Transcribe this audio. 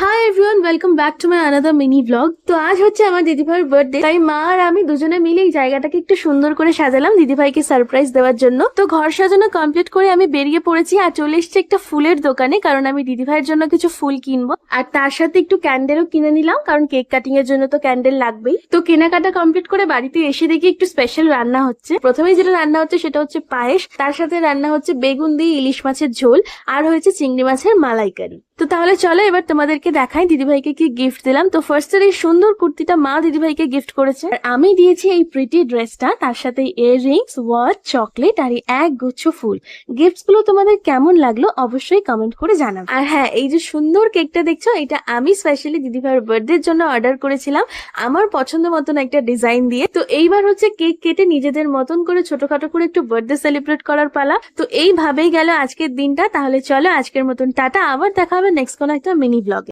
Hi everyone, welcome back to my another mini blog. তো আজ হচ্ছে আমার দিদিভাইয়ের বার্থডে, তাই মা আর আমি দুজনে মিলে এই জায়গাটাকে একটু সুন্দর করে সাজালাম দিদিভাইকে সারপ্রাইজ দেওয়ার জন্য। তো ঘর সাজানো কমপ্লিট করে আমি বেরিয়ে পড়েছি আর চলে এসেছি একটা ফুলের দোকানে, কারণ আমি দিদিভাইয়ের জন্য কিছু ফুল কিনবো আর তার সাথে একটু ক্যান্ডেলও কিনে নিলাম, কারণ কেক কাটিং এর জন্য তো ক্যান্ডেল লাগবেই। তো কেনাকাটা কমপ্লিট করে বাড়িতে এসে দেখি একটু স্পেশাল রান্না হচ্ছে। প্রথমেই যেটা রান্না হচ্ছে সেটা হচ্ছে পায়েস, তার সাথে রান্না হচ্ছে বেগুন দিয়ে ইলিশ মাছের ঝোল, আর হয়েছে চিংড়ি মাছের মালাইকারি। তো তাহলে চলো এবার তোমাদেরকে দেখাই দিদিভাইকে কি গিফট দিলাম। তো ফার্স্ট এই সুন্দর কুর্তিটা মা দিদিভাইকে গিফট করেছে, আর আমি দিয়েছি এই প্রিটি ড্রেসটা, তার সাথে ইয়াররিংস, ওয়াচ, চকলেট আর এই এক গুচ্ছ ফুল। গিফটস গুলো তোমাদের কেমন লাগলো অবশ্যই কমেন্ট করে জানাবে। আর হ্যাঁ, এই যে সুন্দর কেকটা দেখছো, এটা আমি স্পেশালি দিদিভাইয়ের বার্থডের জন্য অর্ডার করেছিলাম আমার পছন্দ মতন একটা ডিজাইন দিয়ে। তো এইবার হচ্ছে কেক কেটে নিজেদের মতন করে ছোটখাটো করে একটু বার্থডে সেলিব্রেট করার পালা। তো এইভাবেই গেল আজকের দিনটা। তাহলে চলো আজকের মতন টাটা, আবার দেখা হবে নেক্সট কোনো একটা মিনি ব্লগে।